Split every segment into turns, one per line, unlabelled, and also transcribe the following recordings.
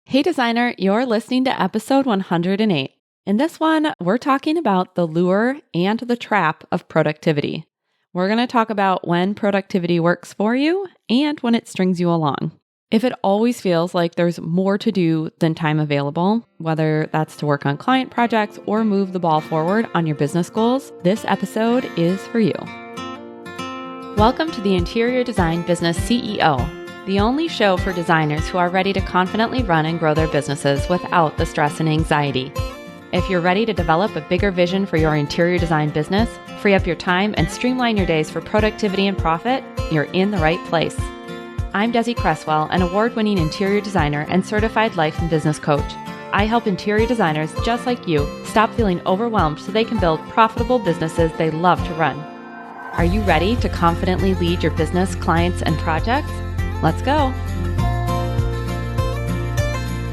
Hey designer, you're listening to episode 108. In this one, we're talking about the lure and the trap of productivity. We're going to talk about when productivity works for you and when it strings you along. If it always feels like there's more to do than time available, whether that's to work on client projects or move the ball forward on your business goals, this episode is for you. Welcome to the Interior Design Business CEO, the only show for designers who are ready to confidently run and grow their businesses without the stress and anxiety. If you're ready to develop a bigger vision for your interior design business, free up your time, and streamline your days for productivity and profit, you're in the right place. I'm Desi Cresswell, an award-winning interior designer and certified life and business coach. I help interior designers just like you stop feeling overwhelmed so they can build profitable businesses they love to run. Are you ready to confidently lead your business, clients, and projects? Let's go.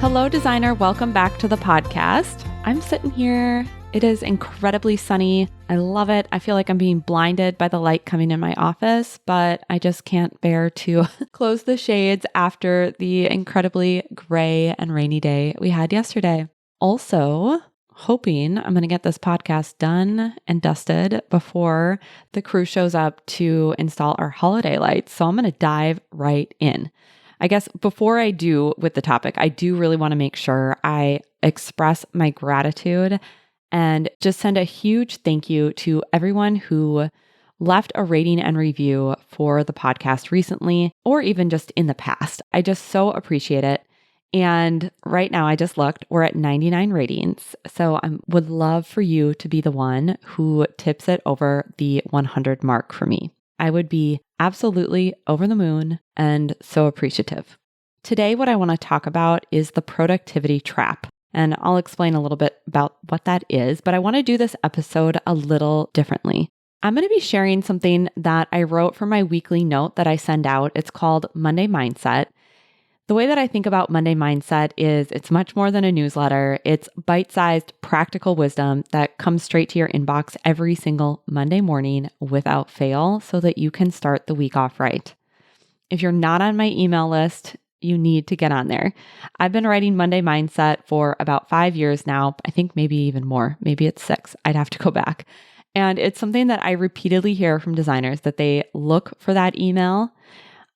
Hello, designer. Welcome back to the podcast. I'm sitting here. It is incredibly sunny. I love it. I feel like I'm being blinded by the light coming in my office, but I just can't bear to close the shades after the incredibly gray and rainy day we had yesterday. Also, hoping I'm going to get this podcast done and dusted before the crew shows up to install our holiday lights. So I'm going to dive right in. I guess before I do with the topic, I do really want to make sure I express my gratitude and just send a huge thank you to everyone who left a rating and review for the podcast recently, or even just in the past. I just so appreciate it. And right now, I just looked, we're at 99 ratings. So I would love for you to be the one who tips it over the 100 mark for me. I would be absolutely over the moon and so appreciative. Today, what I want to talk about is the productivity trap. And I'll explain a little bit about what that is, but I want to do this episode a little differently. I'm going to be sharing something that I wrote for my weekly note that I send out. It's called Monday Mindset. The way that I think about Monday Mindset is it's much more than a newsletter. It's bite-sized, practical wisdom that comes straight to your inbox every single Monday morning without fail so that you can start the week off right. If you're not on my email list, you need to get on there. I've been writing Monday Mindset for about 5 years now. I think maybe even more. Maybe it's 6. I'd have to go back. And it's something that I repeatedly hear from designers that they look for that email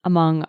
among,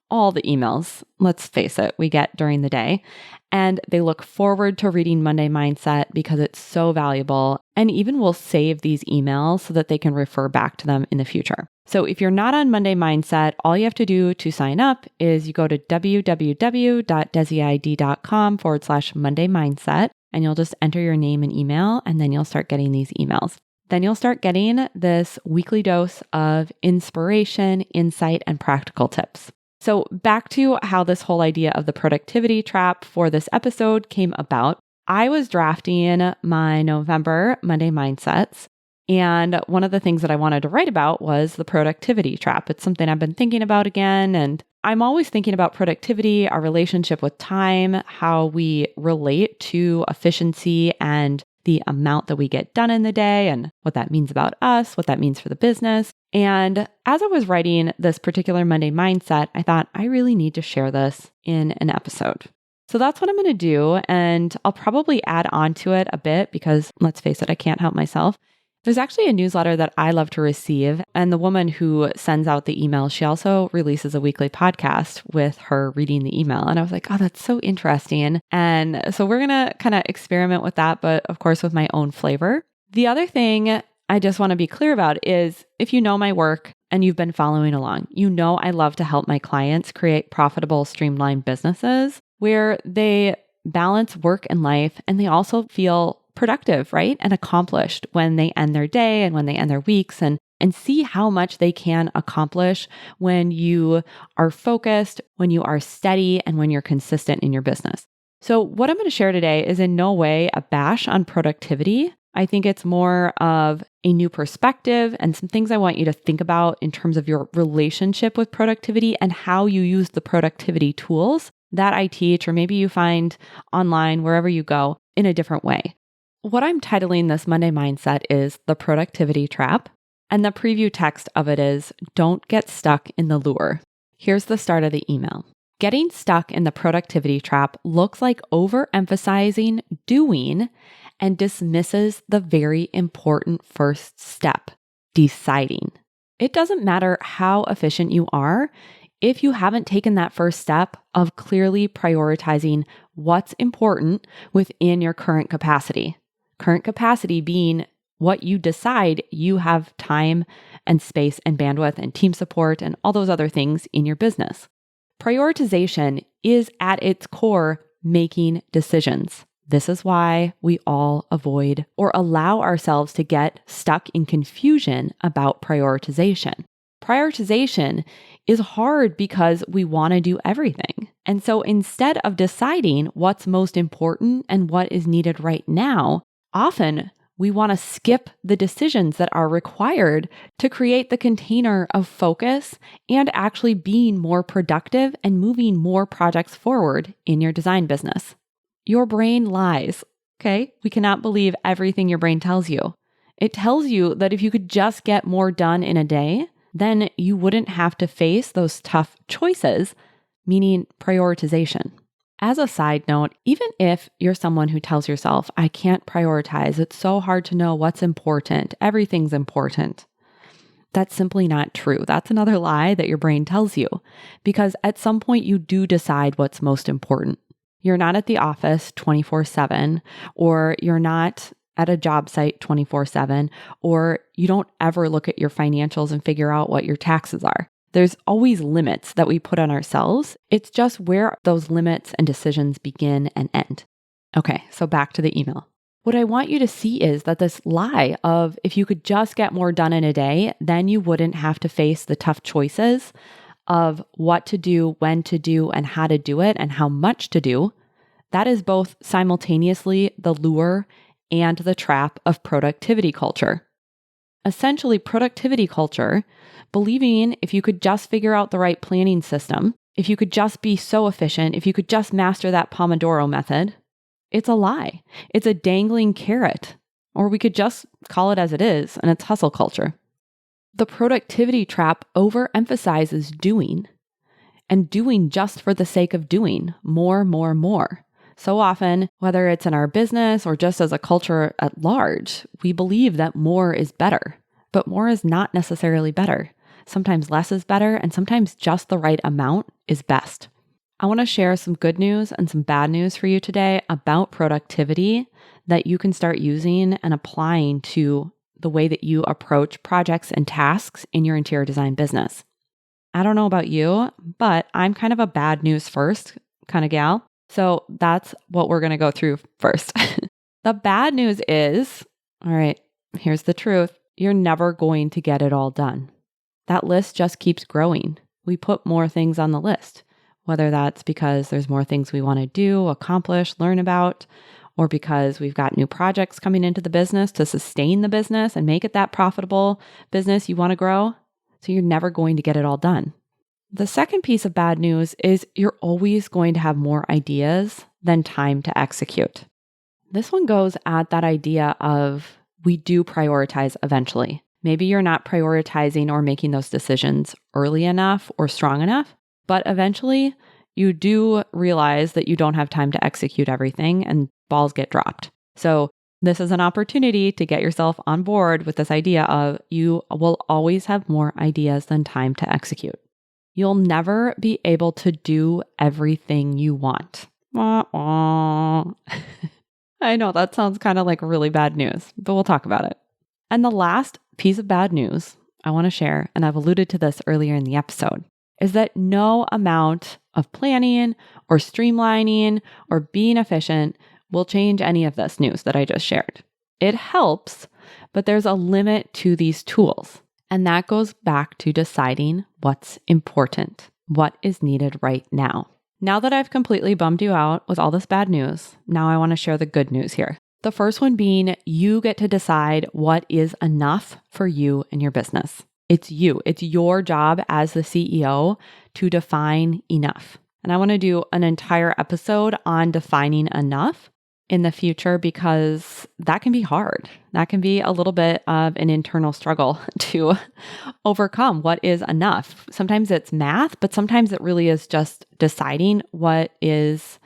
all the emails, let's face it, we get during the day. And they look forward to reading Monday Mindset because it's so valuable and even will save these emails so that they can refer back to them in the future. So if you're not on Monday Mindset, all you have to do to sign up is you go to www.desiid.com/Monday Mindset and you'll just enter your name and email and then you'll start getting these emails. Then you'll start getting this weekly dose of inspiration, insight, and practical tips. So back to how this whole idea of the productivity trap for this episode came about. I was drafting my November Monday Mindsets, and one of the things that I wanted to write about was the productivity trap. It's something I've been thinking about again, and I'm always thinking about productivity, our relationship with time, how we relate to efficiency and the amount that we get done in the day and what that means about us, what that means for the business. And as I was writing this particular Monday Mindset, I thought I really need to share this in an episode. So that's what I'm going to do. And I'll probably add on to it a bit because let's face it, I can't help myself. There's actually a newsletter that I love to receive. And the woman who sends out the email, she also releases a weekly podcast with her reading the email. And I was like, oh, that's so interesting. And so we're going to kind of experiment with that, but of course, with my own flavor. The other thing I just want to be clear about is if you know my work and you've been following along, you know I love to help my clients create profitable, streamlined businesses where they balance work and life and they also feel productive, right? And accomplished when they end their day and when they end their weeks and see how much they can accomplish when you are focused, when you are steady, and when you're consistent in your business. So what I'm going to share today is in no way a bash on productivity. I think it's more of a new perspective and some things I want you to think about in terms of your relationship with productivity and how you use the productivity tools that I teach, or maybe you find online, wherever you go, in a different way. What I'm titling this Monday Mindset is The Productivity Trap, and the preview text of it is, don't get stuck in the lure. Here's the start of the email. Getting stuck in the productivity trap looks like overemphasizing doing and dismisses the very important first step, deciding. It doesn't matter how efficient you are if you haven't taken that first step of clearly prioritizing what's important within your current capacity. Current capacity being what you decide you have time and space and bandwidth and team support and all those other things in your business. Prioritization is at its core making decisions. This is why we all avoid or allow ourselves to get stuck in confusion about prioritization. Prioritization is hard because we want to do everything. And so instead of deciding what's most important and what is needed right now, often we want to skip the decisions that are required to create the container of focus and actually being more productive and moving more projects forward in your design business. Your brain lies, okay? We cannot believe everything your brain tells you. It tells you that if you could just get more done in a day, then you wouldn't have to face those tough choices, meaning prioritization. As a side note, even if you're someone who tells yourself, I can't prioritize, it's so hard to know what's important, everything's important, that's simply not true. That's another lie that your brain tells you, because at some point you do decide what's most important. You're not at the office 24/7, or you're not at a job site 24/7, or you don't ever look at your financials and figure out what your taxes are. There's always limits that we put on ourselves. It's just where those limits and decisions begin and end. Okay, so back to the email. What I want you to see is that this lie of if you could just get more done in a day, then you wouldn't have to face the tough choices of what to do, when to do, and how to do it, and how much to do. That is both simultaneously the lure and the trap of productivity culture. Essentially, productivity culture, believing if you could just figure out the right planning system, if you could just be so efficient, if you could just master that Pomodoro method, it's a lie. It's a dangling carrot, or we could just call it as it is, and it's hustle culture. The productivity trap overemphasizes doing, and doing just for the sake of doing more. So often, whether it's in our business or just as a culture at large, we believe that more is better, but more is not necessarily better. Sometimes less is better, and sometimes just the right amount is best. I want to share some good news and some bad news for you today about productivity that you can start using and applying to the way that you approach projects and tasks in your interior design business. I don't know about you, but I'm kind of a bad news first kind of gal. So that's what we're going to go through first. The bad news is, all right, here's the truth. You're never going to get it all done. That list just keeps growing. We put more things on the list, whether that's because there's more things we want to do, accomplish, learn about, or because we've got new projects coming into the business to sustain the business and make it that profitable business you want to grow. So you're never going to get it all done. The second piece of bad news is you're always going to have more ideas than time to execute. This one goes at that idea of we do prioritize eventually. Maybe you're not prioritizing or making those decisions early enough or strong enough, but eventually you do realize that you don't have time to execute everything and balls get dropped. So this is an opportunity to get yourself on board with this idea of you will always have more ideas than time to execute. You'll never be able to do everything you want. I know that sounds kind of like really bad news, but we'll talk about it. And the last piece of bad news I want to share, and I've alluded to this earlier in the episode, is that no amount of planning or streamlining or being efficient will change any of this news that I just shared. It helps, but there's a limit to these tools. And that goes back to deciding what's important, what is needed right now. Now that I've completely bummed you out with all this bad news, now I want to share the good news here. The first one being you get to decide what is enough for you and your business. It's you. It's your job as the CEO to define enough. And I want to do an entire episode on defining enough. in the future because that can be hard. That can be a little bit of an internal struggle to overcome what is enough. Sometimes it's math, but sometimes it really is just deciding what is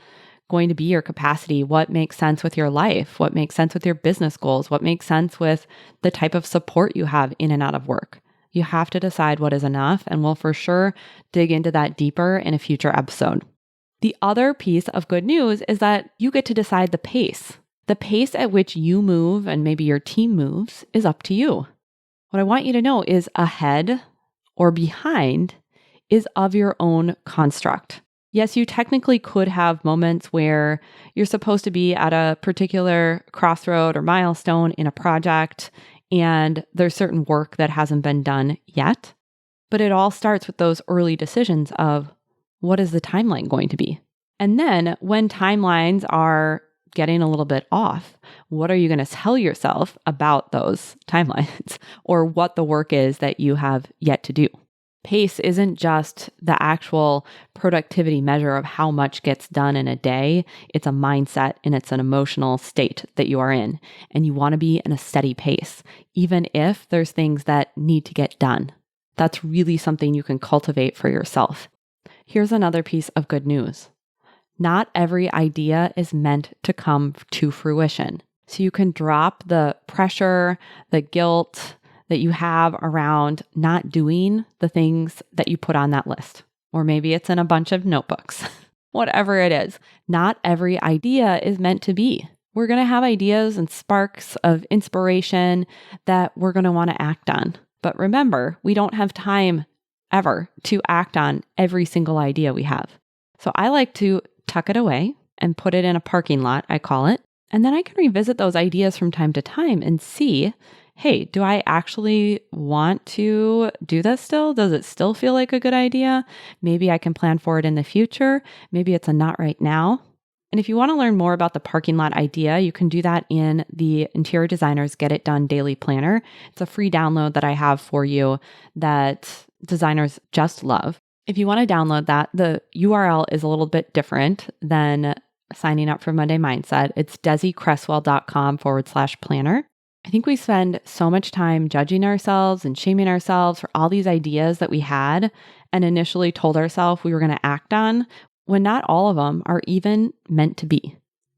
going to be your capacity, what makes sense with your life, what makes sense with your business goals, what makes sense with the type of support you have in and out of work. You have to decide what is enough, and we'll for sure dig into that deeper in a future episode. The other piece of good news is that you get to decide the pace. The pace at which you move and maybe your team moves is up to you. What I want you to know is ahead or behind is of your own construct. Yes, you technically could have moments where you're supposed to be at a particular crossroad or milestone in a project, and there's certain work that hasn't been done yet. But it all starts with those early decisions of what is the timeline going to be? And then when timelines are getting a little bit off, what are you going to tell yourself about those timelines or what the work is that you have yet to do? Pace isn't just the actual productivity measure of how much gets done in a day. It's a mindset and it's an emotional state that you are in. And you want to be in a steady pace, even if there's things that need to get done. That's really something you can cultivate for yourself. Here's another piece of good news. Not every idea is meant to come to fruition. So you can drop the pressure, the guilt that you have around not doing the things that you put on that list. Or maybe it's in a bunch of notebooks. Whatever it is, not every idea is meant to be. We're going to have ideas and sparks of inspiration that we're going to want to act on. But remember, we don't have time ever to act on every single idea we have. So I like to tuck it away and put it in a parking lot, I call it. And then I can revisit those ideas from time to time and see, hey, do I actually want to do this still? Does it still feel like a good idea? Maybe I can plan for it in the future. Maybe it's a not right now. And if you want to learn more about the parking lot idea, you can do that in the Interior Designers Get It Done Daily Planner. It's a free download that I have for you that designers just love. If you want to download that, the URL is a little bit different than signing up for Monday Mindset. It's desiCresswell.com/planner. I think we spend so much time judging ourselves and shaming ourselves for all these ideas that we had and initially told ourselves we were going to act on, when not all of them are even meant to be.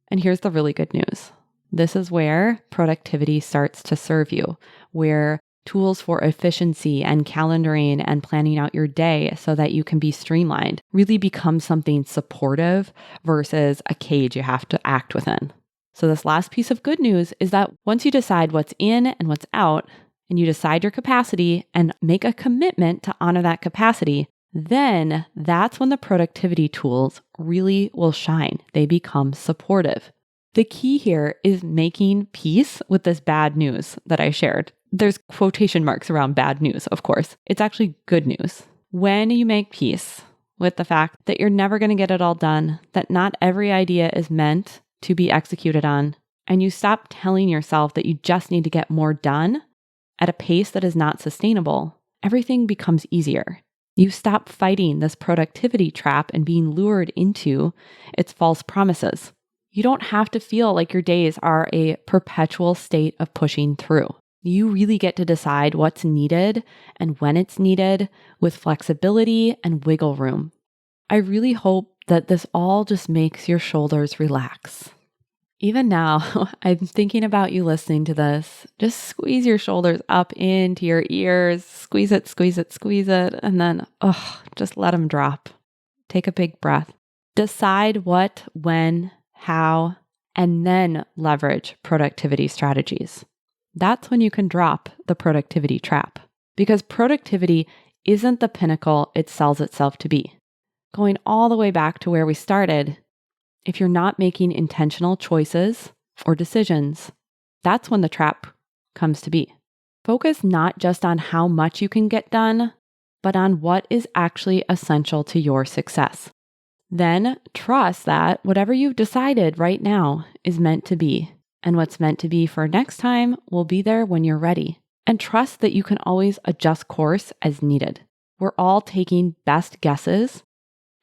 And here's the really good news. This is where productivity starts to serve you, where tools for efficiency and calendaring and planning out your day so that you can be streamlined really become something supportive versus a cage you have to act within. So this last piece of good news is that once you decide what's in and what's out, and you decide your capacity and make a commitment to honor that capacity, then that's when the productivity tools really will shine. They become supportive. The key here is making peace with this bad news that I shared. There's quotation marks around bad news, of course. It's actually good news. When you make peace with the fact that you're never going to get it all done, that not every idea is meant to be executed on, and you stop telling yourself that you just need to get more done at a pace that is not sustainable, everything becomes easier. You stop fighting this productivity trap and being lured into its false promises. You don't have to feel like your days are a perpetual state of pushing through. You really get to decide what's needed and when it's needed with flexibility and wiggle room. I really hope that this all just makes your shoulders relax. Even now, I'm thinking about you listening to this. Just squeeze your shoulders up into your ears, squeeze it, squeeze it, squeeze it, and then, just let them drop. Take a big breath. Decide what, when, how, and then leverage productivity strategies. That's when you can drop the productivity trap, because productivity isn't the pinnacle it sells itself to be. Going all the way back to where we started, if you're not making intentional choices or decisions, that's when the trap comes to be. Focus not just on how much you can get done, but on what is actually essential to your success. Then trust that whatever you've decided right now is meant to be. And what's meant to be for next time will be there when you're ready. And trust that you can always adjust course as needed. We're all taking best guesses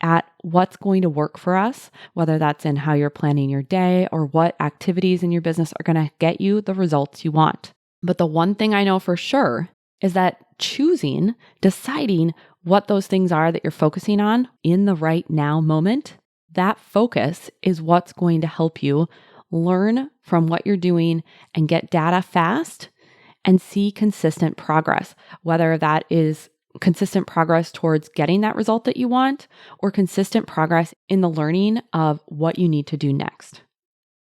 at what's going to work for us, whether that's in how you're planning your day or what activities in your business are going to get you the results you want. But the one thing I know for sure is that deciding what those things are that you're focusing on in the right now moment, that focus is what's going to help you learn from what you're doing and get data fast and see consistent progress, whether that is consistent progress towards getting that result that you want or consistent progress in the learning of what you need to do next.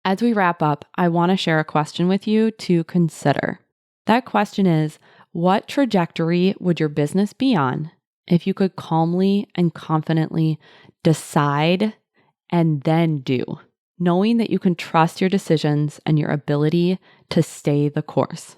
As we wrap up, I want to share a question with you to consider. That question is, what trajectory would your business be on if you could calmly and confidently decide and then do, knowing that you can trust your decisions and your ability to stay the course?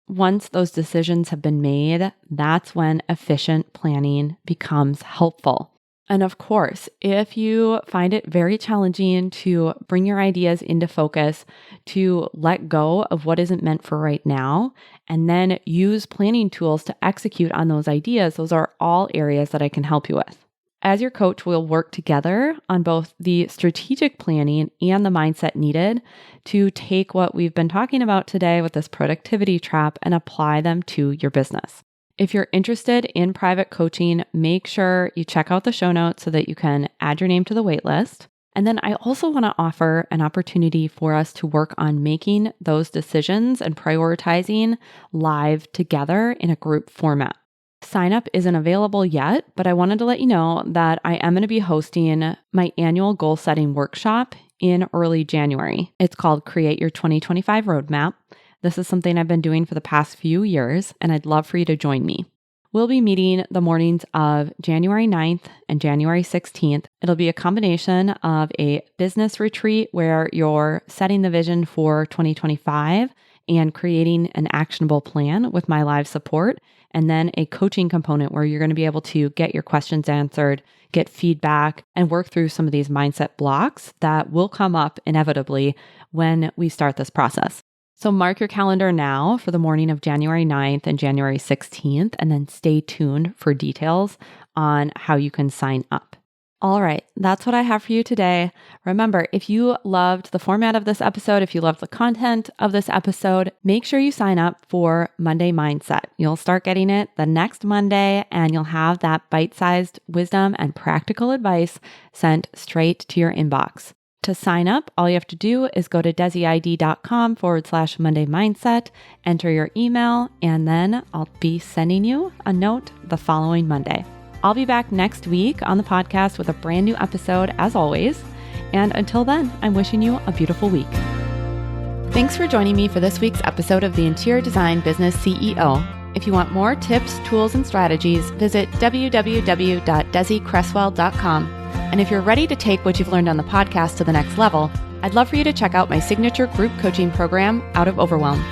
Once those decisions have been made, that's when efficient planning becomes helpful. And of course, if you find it very challenging to bring your ideas into focus, to let go of what isn't meant for right now, and then use planning tools to execute on those ideas, those are all areas that I can help you with. As your coach, we'll work together on both the strategic planning and the mindset needed to take what we've been talking about today with this productivity trap and apply them to your business. If you're interested in private coaching, make sure you check out the show notes so that you can add your name to the waitlist. And then I also want to offer an opportunity for us to work on making those decisions and prioritizing live together in a group format. Sign up isn't available yet, but I wanted to let you know that I am going to be hosting my annual goal setting workshop in early January. It's called Create Your 2025 Roadmap. This is something I've been doing for the past few years, and I'd love for you to join me. We'll be meeting the mornings of January 9th and January 16th. It'll be a combination of a business retreat where you're setting the vision for 2025 and creating an actionable plan with my live support, and then a coaching component where you're going to be able to get your questions answered, get feedback, and work through some of these mindset blocks that will come up inevitably when we start this process. So mark your calendar now for the morning of January 9th and January 16th, and then stay tuned for details on how you can sign up. All right, that's what I have for you today. Remember, if you loved the format of this episode, if you loved the content of this episode, make sure you sign up for Monday Mindset. You'll start getting it the next Monday, and you'll have that bite-sized wisdom and practical advice sent straight to your inbox. To sign up, all you have to do is go to desiid.com/Monday Mindset, enter your email, and then I'll be sending you a note the following Monday. I'll be back next week on the podcast with a brand new episode as always. And until then, I'm wishing you a beautiful week. Thanks for joining me for this week's episode of the Interior Design Business CEO. If you want more tips, tools, and strategies, visit www.desiCresswell.com. And if you're ready to take what you've learned on the podcast to the next level, I'd love for you to check out my signature group coaching program, Out of Overwhelm.